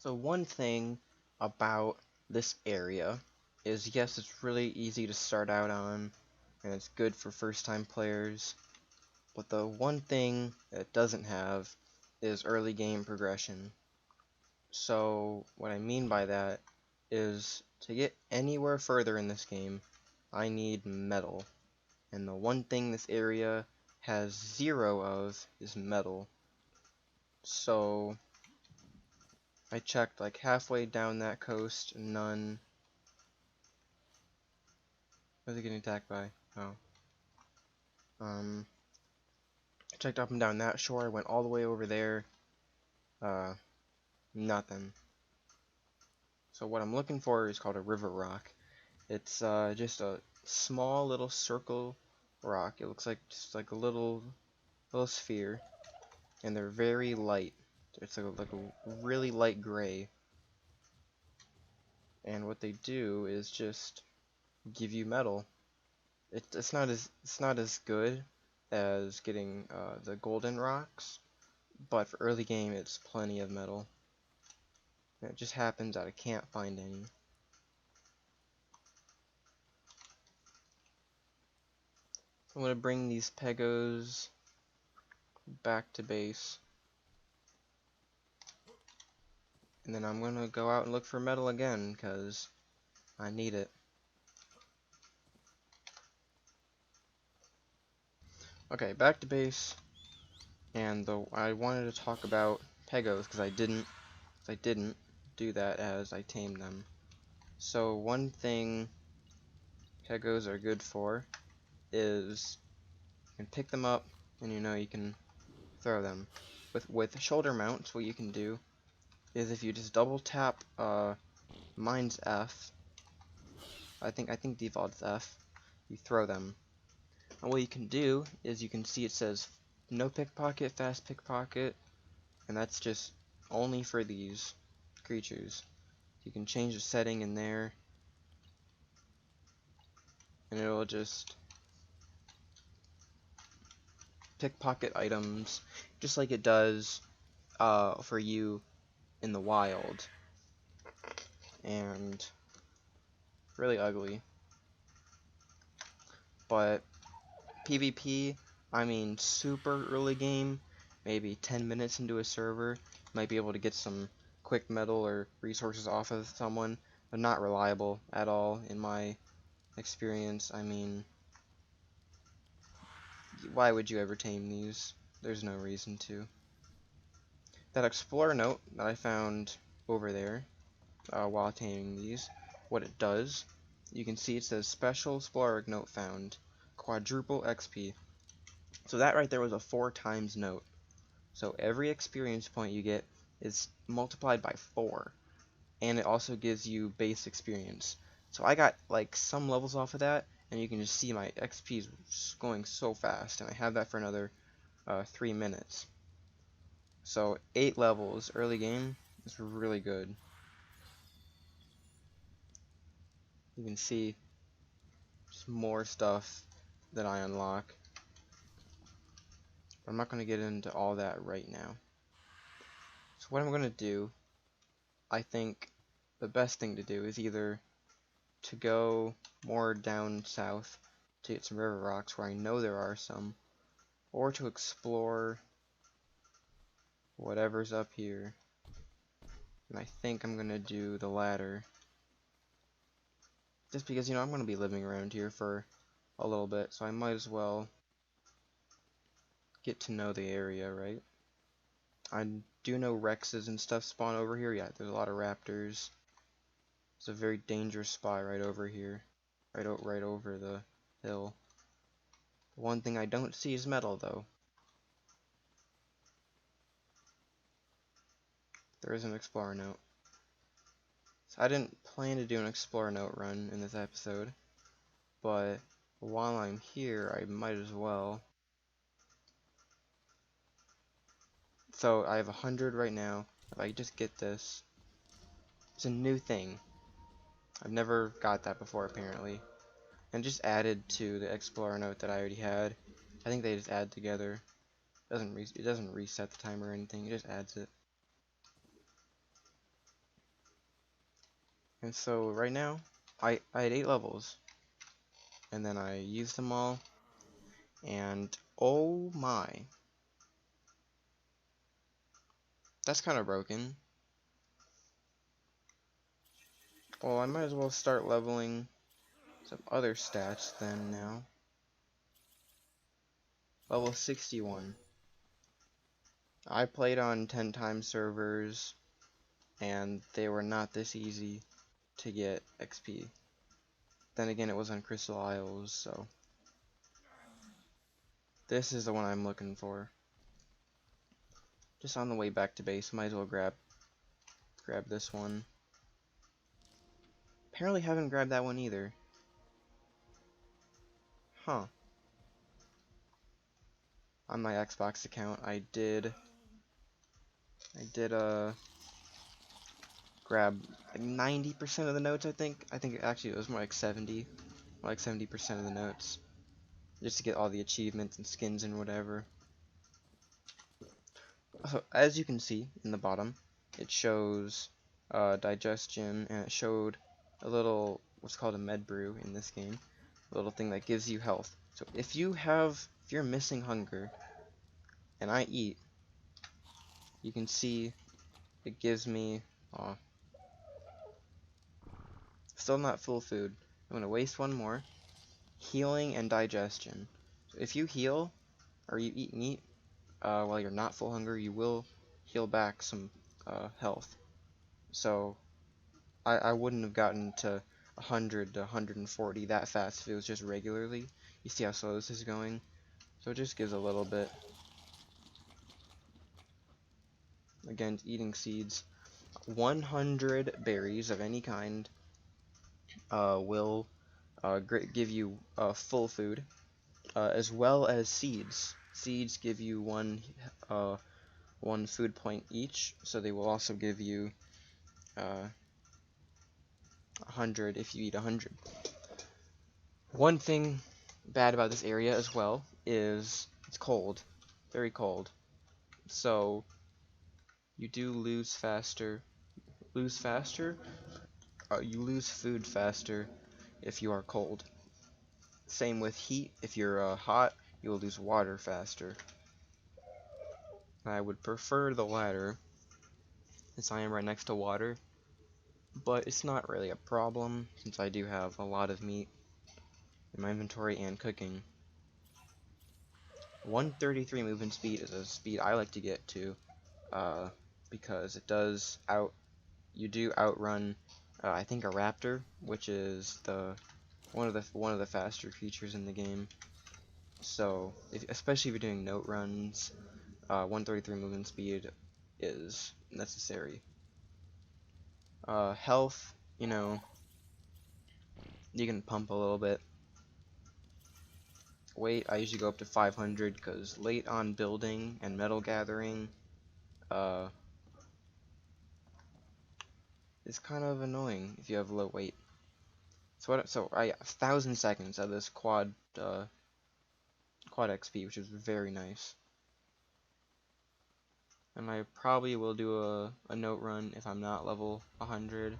So one thing about this area is, yes, it's really easy to start out on, and it's good for first-time players, but the one thing that it doesn't have is early game progression. So what I mean by that is, to get anywhere further in this game, I need metal. And the one thing this area has zero of is metal. So I checked like halfway down that coast, none. What is it getting attacked by? Oh. I checked up and down that shore, I went all the way over there. Nothing. So what I'm looking for is called a river rock. It's just a small little circle rock. It looks like just like a little sphere, and they're very light. It's like a really light gray. And what they do is just give you metal. It's not as good as getting the golden rocks, but for early game it's plenty of metal. And it just happens that I can't find any. I'm gonna bring these pegos back to base, and then I'm gonna go out and look for metal again because I need it. Okay, back to base, and I wanted to talk about pegos because I didn't do that as I tamed them. So one thing pegos are good for is you can pick them up, and you can throw them. With shoulder mounts, what you can do is if you just double tap mine's F, I think default's F, you throw them. And what you can do is you can see it says no pickpocket, fast pickpocket, and that's just only for these creatures. You can change the setting in there, and it'll just pickpocket items just like it does for you in the wild. And really ugly. But PvP, I mean super early game, maybe 10 minutes into a server, might be able to get some quick metal or resources off of someone, but not reliable at all in my experience. I mean, why would you ever tame these? There's no reason to. That explorer note that I found over there while taming these, what it does, you can see it says special explorer note found, quadruple XP. So that right there was a 4 times note. So every experience point you get is multiplied by 4, and it also gives you base experience. So I got like some levels off of that, and you can just see my XP is going so fast, and I have that for another 3 minutes. So 8 levels early game is really good. You can see just more stuff that I unlock. I'm not going to get into all that right now. So what I'm going to do, I think the best thing to do is either to go more down south to get some river rocks where I know there are some, or to explore whatever's up here. And I think I'm going to do the latter. Just because, I'm going to be living around here for a little bit, so I might as well get to know the area, right? I do know Rexes and stuff spawn over here. Yeah, there's a lot of raptors. It's a very dangerous spot right over here. Right over the hill. The one thing I don't see is metal, though. There is an explorer note. So I didn't plan to do an explorer note run in this episode, but while I'm here, I might as well. So I have 100 right now. If I just get this, it's a new thing. I've never got that before, apparently. And just added to the explorer note that I already had. I think they just add together. It doesn't reset the timer or anything. It just adds it. And so right now, I had 8 levels, and then I used them all, and oh my, that's kind of broken. Well, I might as well start leveling some other stats then now. Level 61. I played on 10 times servers, and they were not this easy to get XP. Then again, it was on Crystal Isles, so this is the one I'm looking for. Just on the way back to base, might as well grab this one. Apparently haven't grabbed that one either. Huh. On my Xbox account, I did grab like 90% of the notes, I think. I think actually it was more like 70. More like 70% of the notes. Just to get all the achievements and skins and whatever. So, as you can see in the bottom, it shows digestion, and it showed a little, what's called a med brew in this game. A little thing that gives you health. So if you're missing hunger, and I eat, you can see it gives me, still not full food. I'm gonna waste one more. Healing and digestion. So if you heal, or you eat meat, while you're not full hunger, you will heal back some health. So I wouldn't have gotten to 100 to 140 that fast if it was just regularly. You see how slow this is going? So it just gives a little bit. Again, eating seeds. 100 berries of any kind will give you full food, as well as seeds. Seeds give you one food point each, so they will also give you 100 if you eat 100. One thing bad about this area as well is it's cold, very cold. So you do lose faster. You lose food faster if you are cold. Same with heat. If you're hot, you will lose water faster. I would prefer the latter, since I am right next to water, but it's not really a problem since I do have a lot of meat in my inventory and cooking. 133 movement speed is a speed I like to get to, because it does you do outrun, I think, a raptor, which is one of the faster creatures in the game. So, especially if you're doing note runs, 133 movement speed is necessary. Health, you can pump a little bit. Weight, I usually go up to 500 because late on building and metal gathering, it's kind of annoying if you have low weight. So I 1,000 seconds of this quad XP, which is very nice. And I probably will do a note run if I'm not level 100,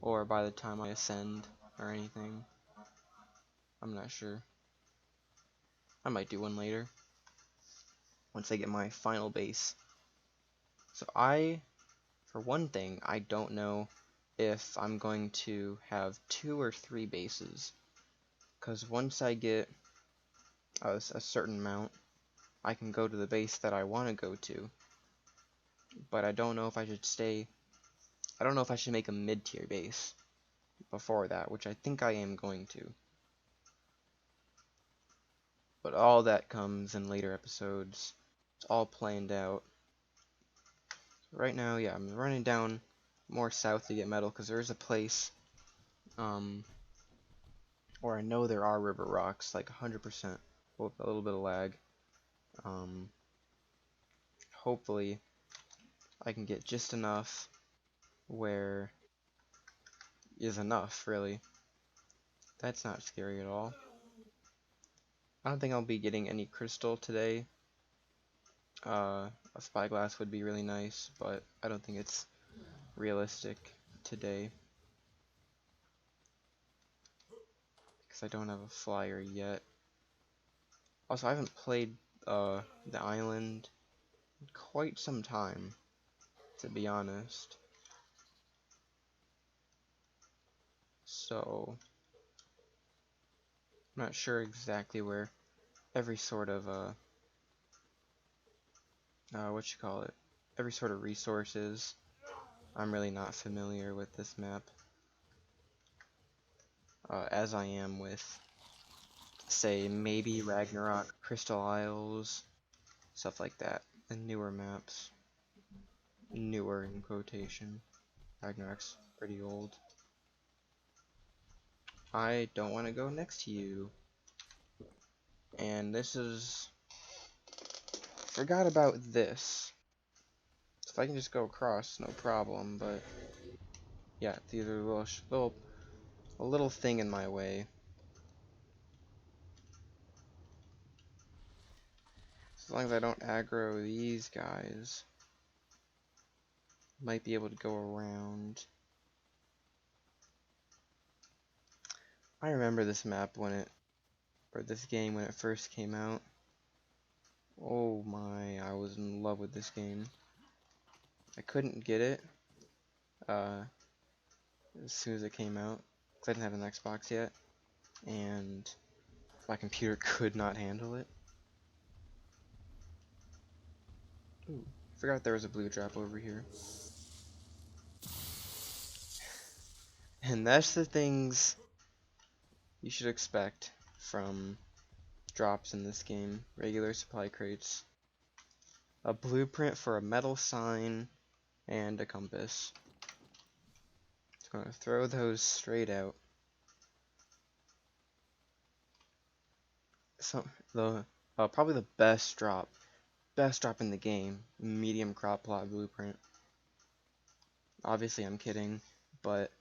or by the time I ascend or anything. I'm not sure. I might do one later, once I get my final base. So for one thing, I don't know if I'm going to have 2 or 3 bases, because once I get a certain amount, I can go to the base that I want to go to, but I don't know if I should make a mid-tier base before that, which I think I am going to. But all that comes in later episodes. It's all planned out. Right now, yeah, I'm running down more south to get metal, because there is a place where I know there are river rocks, like 100%, with a little bit of lag. Hopefully, I can get just enough where is enough, really. That's not scary at all. I don't think I'll be getting any crystal today. A spyglass would be really nice, but I don't think it's realistic today. because I don't have a flyer yet. Also, I haven't played the island in quite some time, to be honest. So, I'm not sure exactly where every sort of every sort of resource is. I'm really not familiar with this map, as I am with, say, maybe Ragnarok, Crystal Isles, stuff like that, and newer maps. Newer in quotation. Ragnarok's pretty old. I don't want to go next to you. And this is... Forgot about this. So if I can just go across, no problem, but... Yeah, these are a little thing in my way. As long as I don't aggro these guys, might be able to go around. I remember this map or this game when it first came out. Oh my, I was in love with this game. I couldn't get it as soon as it came out, because I didn't have an Xbox yet, and my computer could not handle it. Ooh, forgot there was a blue drop over here. And that's the things you should expect from drops in this game. Regular supply crates, a blueprint for a metal sign, and a compass. Just gonna throw those straight out. So probably the best drop in the game, medium crop plot blueprint. Obviously I'm kidding, but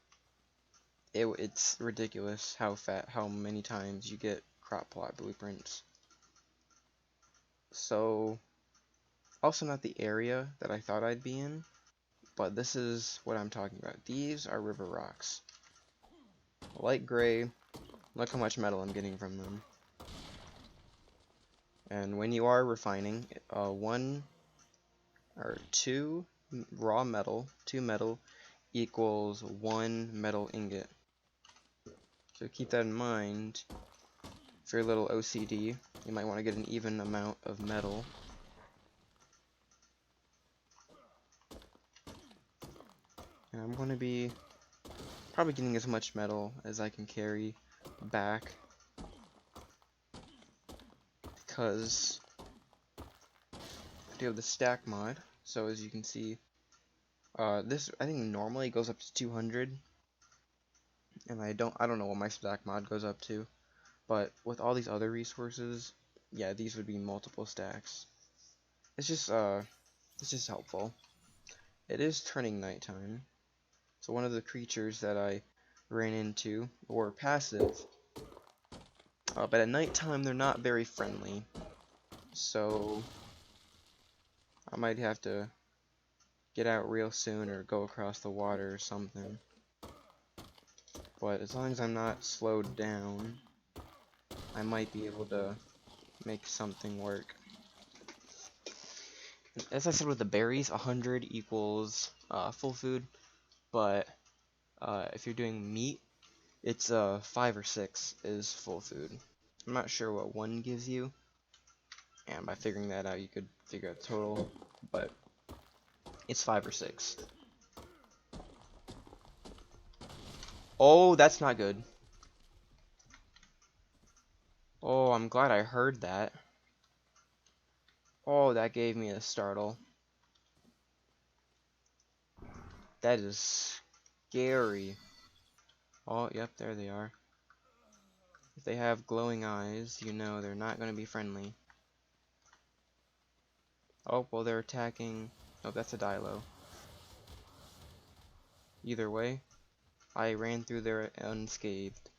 it's ridiculous how many times you get crop plot blueprints. So, also not the area that I thought I'd be in, but this is what I'm talking about. These are river rocks. Light gray. Look how much metal I'm getting from them. And when you are refining, 1 or 2 raw metal, 2 metal equals 1 metal ingot. So keep that in mind. If you're a little OCD, you might want to get an even amount of metal. And I'm going to be probably getting as much metal as I can carry back, because I do have the stack mod. So as you can see, this I think normally goes up to 200, and I don't know what my stack mod goes up to, but with all these other resources, yeah, these would be multiple stacks. It's just helpful. It is turning nighttime, so one of the creatures that I ran into were passive, but at nighttime they're not very friendly, so I might have to get out real soon or go across the water or something. But as long as I'm not slowed down, I might be able to make something work. As I said with the berries, 100 equals full food, but if you're doing meat, it's 5 or 6 is full food. I'm not sure what 1 gives you, and by figuring that out you could figure out the total, but it's 5 or 6. Oh, that's not good. Oh, I'm glad I heard that. Oh, that gave me a startle. That is scary. Oh, yep, there they are. If they have glowing eyes, you know they're not going to be friendly. Oh, well, they're attacking. Oh, that's a Dilo. Either way, I ran through there unscathed.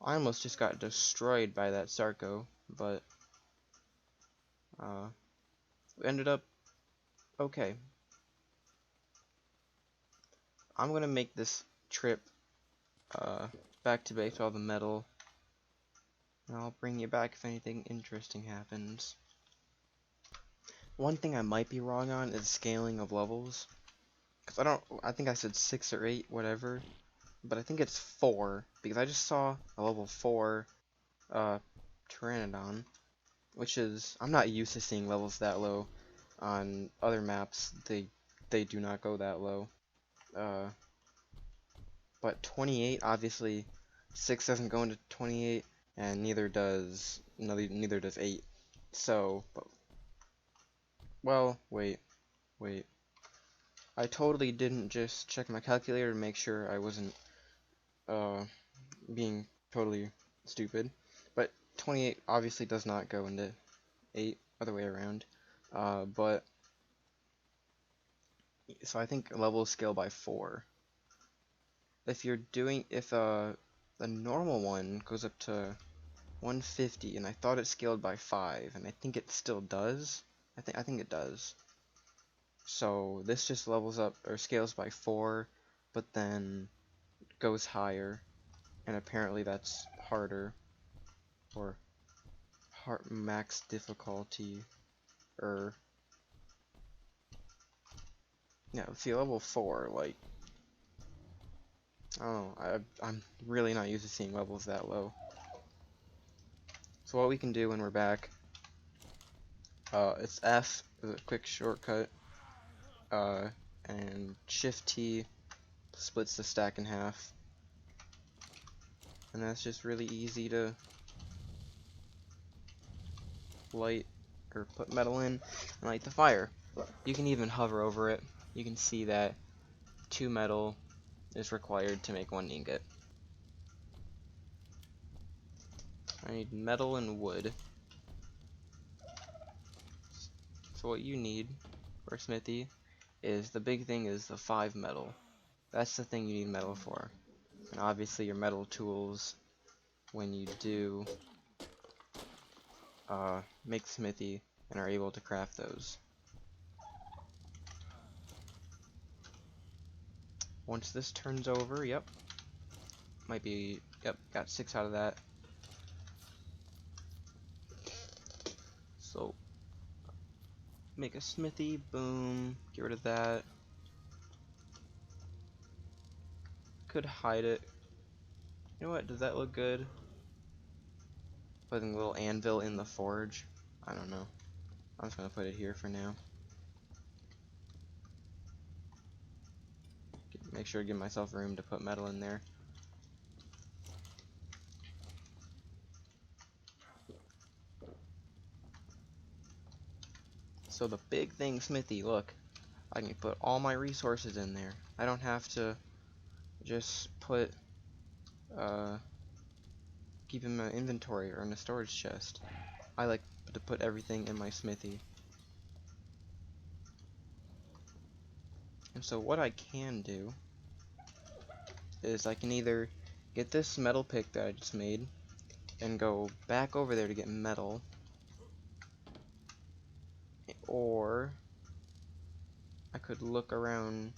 I almost just got destroyed by that SARCO, but ended up okay. I'm gonna make this trip back to base with all the metal, and I'll bring you back if anything interesting happens. One thing I might be wrong on is scaling of levels, because I think I said 6 or 8, whatever, but I think it's 4, because I just saw a level 4 Pteranodon, which is, I'm not used to seeing levels that low on other maps. They do not go that low. But 28, obviously 6 doesn't go into 28, and neither does 8. So, well, wait. I totally didn't just check my calculator to make sure I wasn't being totally stupid. But 28 obviously does not go into 8, other way around. So I think levels scale by 4. If the normal one goes up to 150, and I thought it scaled by 5, and I think it still does. I think it does. So this just levels up or scales by 4, but then goes higher, and apparently that's harder, or max difficulty, or yeah. See, level 4, like, I don't know. I'm really not used to seeing levels that low. So what we can do when we're back, it's F is a quick shortcut, and Shift T splits the stack in half, and that's just really easy to light or put metal in and light the fire. You can even hover over it. You can see that 2 metal is required to make 1 ingot. I need metal and wood. So what you need for smithy is, the big thing is the 5 metal. That's the thing you need metal for. And obviously your metal tools, when you do make smithy and are able to craft those. Once this turns over, yep, got 6 out of that. So make a smithy, boom, get rid of that. Could hide it. You know what, does that look good? Putting a little anvil in the forge? I don't know. I'm just gonna put it here for now. Make sure to give myself room to put metal in there. So the big thing, smithy, look, I can put all my resources in there. I don't have to just put keep in my inventory or in a storage chest. I like to put everything in my smithy. And so what I can do is I can either get this metal pick that I just made and go back over there to get metal, or I could look around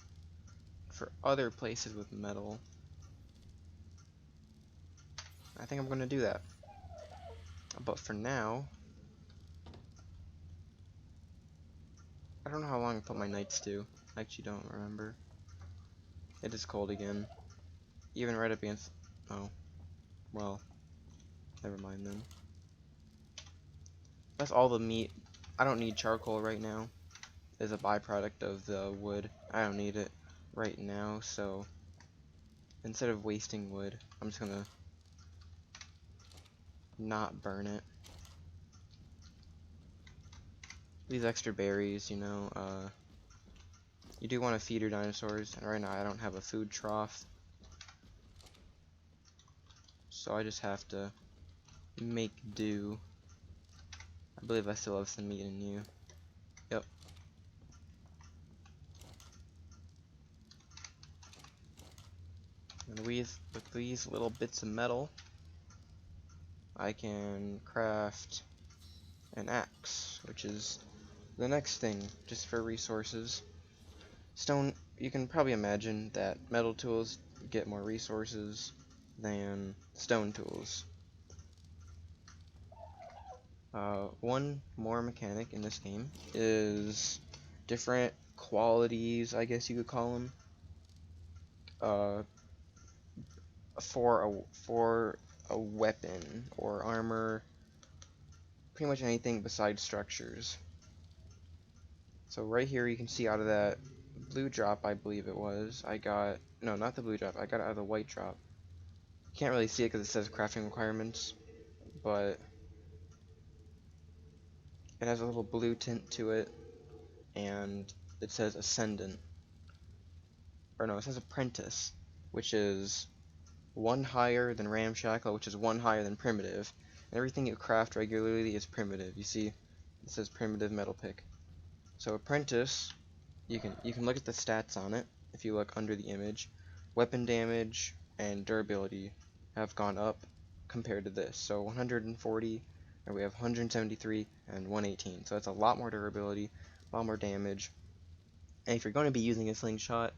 for other places with metal. I think I'm gonna do that. But for now, I don't know how long I put my nights to. I actually don't remember. It is cold again. Even right up against... Oh. Well. Never mind then. That's all the meat. I don't need charcoal right now. It's a byproduct of the wood. I don't need it right now, so... Instead of wasting wood, I'm just gonna... not burn it. These extra berries, you know, you do want to feed your dinosaurs, and right now I don't have a food trough, so I just have to make do. I believe I still have some meat in you. Yep. And with these little bits of metal, I can craft an axe, which is the next thing, just for resources. Stone, you can probably imagine that metal tools get more resources, than stone tools. One more mechanic in this game is different qualities, I guess you could call them, for a weapon or armor, pretty much anything besides structures. So right here you can see out of that blue drop, I believe it was, I got, no, not the blue drop, I got it out of the white drop. Can't really see it because it says crafting requirements, but it has a little blue tint to it, and it says Ascendant, or no, it says Apprentice, which is one higher than Ramshackle, which is one higher than Primitive, and everything you craft regularly is Primitive. You see, it says Primitive Metal Pick. So Apprentice, you can look at the stats on it if you look under the image. Weapon damage and durability have gone up compared to this. So 140, and we have 173 and 118. So that's a lot more durability, a lot more damage. And if you're going to be using a slingshot,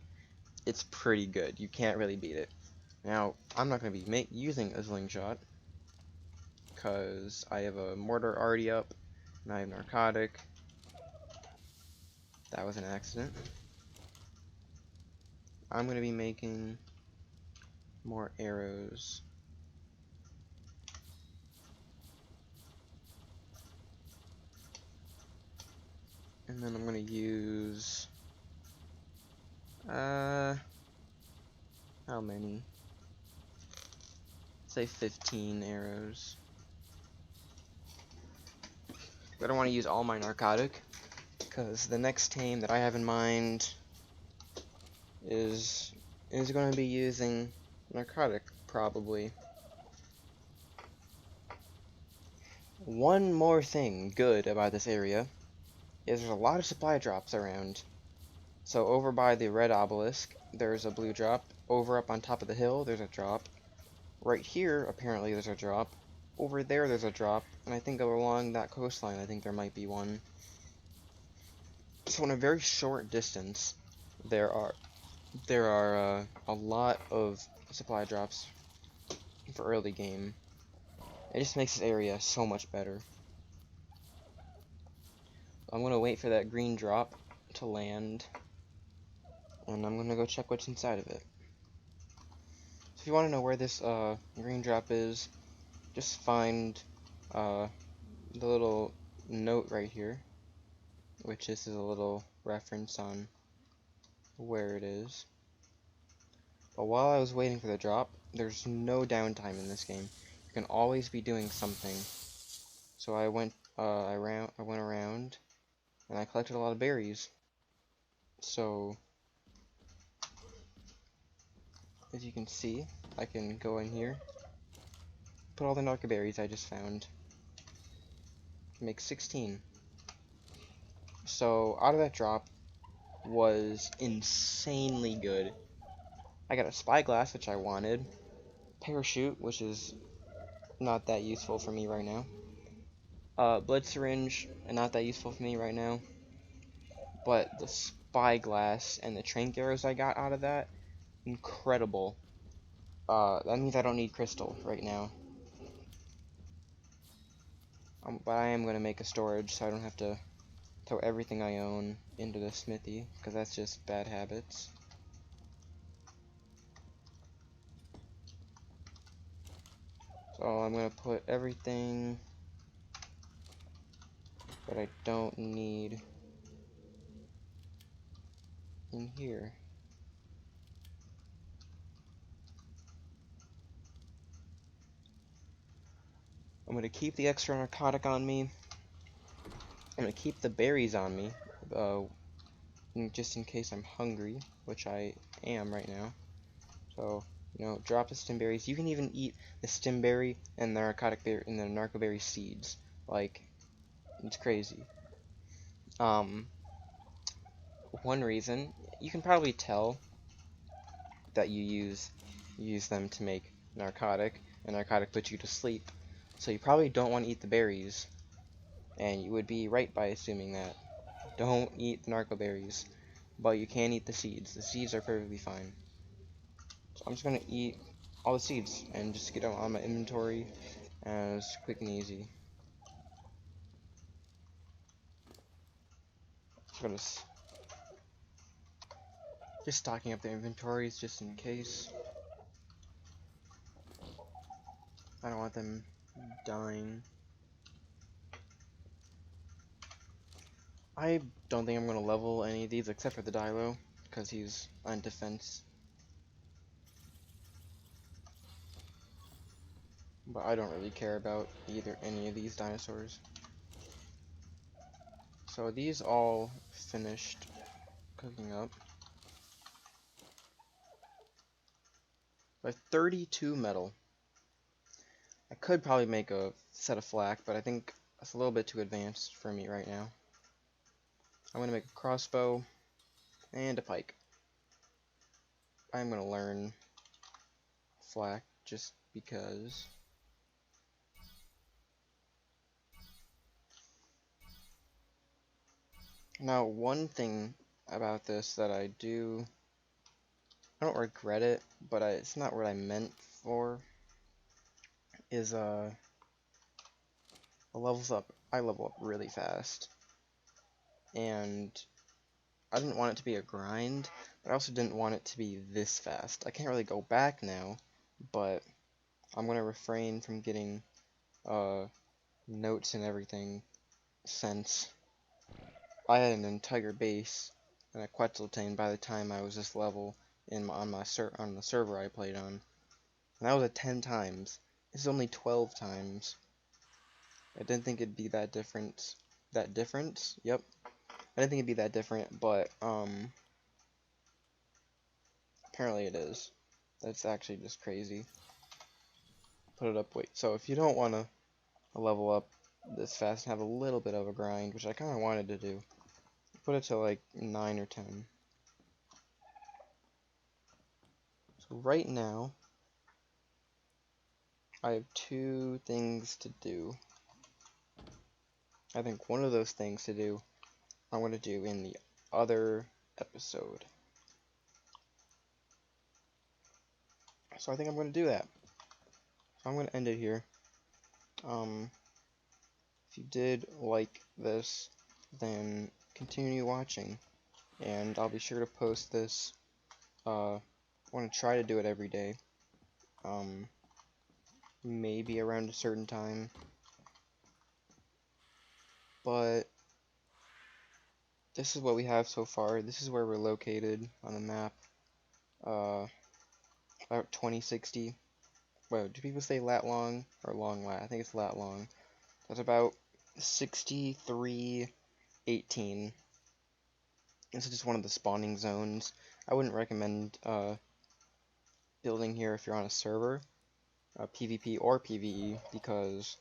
it's pretty good. You can't really beat it. Now, I'm not going to be using a slingshot because I have a mortar already up, and I have narcotic. That was an accident. I'm going to be making more arrows. And then I'm going to use, how many? Say 15 arrows. I don't want to use all my narcotic, because the next tame that I have in mind is going to be using narcotic, probably. One more thing good about this area is there's a lot of supply drops around. So over by the red obelisk, there's a blue drop. Over up on top of the hill, there's a drop. Right here, apparently there's a drop. Over there, there's a drop. And I think along that coastline, I think there might be one. So in a very short distance, there are a lot of supply drops for early game. It just makes this area so much better. I'm gonna wait for that green drop to land, and I'm gonna go check what's inside of it. So if you want to know where this green drop is, just find the little note right here, which this is a little reference on where it is. But while I was waiting for the drop, there's no downtime in this game. You can always be doing something. So I went around and I collected a lot of berries. So as you can see, I can go in here, put all the narco berries I just found, make 16. So out of that drop was insanely good. I got a spyglass, which I wanted, parachute, which is not that useful for me right now, blood syringe, not that useful for me right now, but the spyglass and the trank arrows I got out of that, incredible. That means I don't need crystal right now. But I am going to make a storage so I don't have to throw everything I own into the smithy, because that's just bad habits. So I'm going to put everything that I don't need in here. I'm going to keep the extra narcotic on me. I'm going to keep the berries on me, just in case I'm hungry, which I am right now. So, drop the stimberries. You can even eat the stimberry and the narcotic berry and the narcoberry seeds. Like, it's crazy. One reason you can probably tell that you use them to make narcotic, and narcotic puts you to sleep. So you probably don't want to eat the berries, and you would be right by assuming that. Don't eat the narco berries, but you can eat the seeds. The seeds are perfectly fine. So I'm just gonna eat all the seeds and just get them on my inventory as quick and easy. I'm just stocking up the inventories just in case. I don't want them dying. I don't think I'm going to level any of these except for the Dilo, because he's on defense. But I don't really care about any of these dinosaurs. So these all finished cooking up. By 32 metal. I could probably make a set of flak, but I think that's a little bit too advanced for me right now. I'm going to make a crossbow and a pike. I'm going to learn flak just because. Now, one thing about this that I don't regret it, but it's not what I meant for, is I level up really fast. And I didn't want it to be a grind, but I also didn't want it to be this fast. I can't really go back now, but I'm going to refrain from getting notes and everything, since I had an entire base and a Quetzalcoatl by the time I was this level on the server I played on. And that was at 10 times. This is only 12 times. I didn't think it'd be that different. That difference? Yep. I didn't think it'd be that different, but apparently it is. That's actually just crazy. Put it up. Wait. So if you don't want to level up this fast and have a little bit of a grind, which I kind of wanted to do, put it to like 9 or 10. So right now, I have 2 things to do. I think one of those things to do, I'm going to do in the other episode. So I think I'm going to do that. So I'm going to end it here. If you did like this, then continue watching, and I'll be sure to post this. I want to try to do it every day. Maybe around a certain time, but this is what we have so far. This is where we're located on the map. About 2060. Well, do people say lat long or long lat? I think it's lat long. That's about 6318. This is just one of the spawning zones. I wouldn't recommend building here if you're on a server, PvP or PvE, because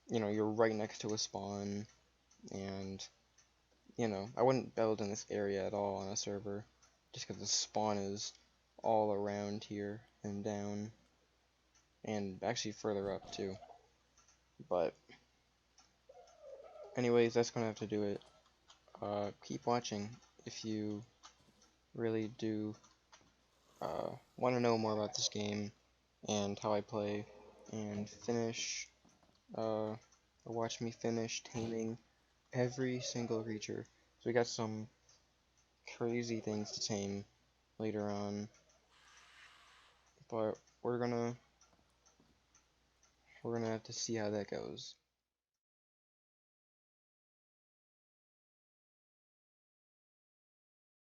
you're right next to a spawn, and I wouldn't build in this area at all on a server, just because the spawn is all around here and down, and actually further up too. But anyways, that's gonna have to do it. Keep watching if you really do want to know more about this game and how I play, and or watch me finish taming every single creature. So we got some crazy things to tame later on, but we're gonna have to see how that goes.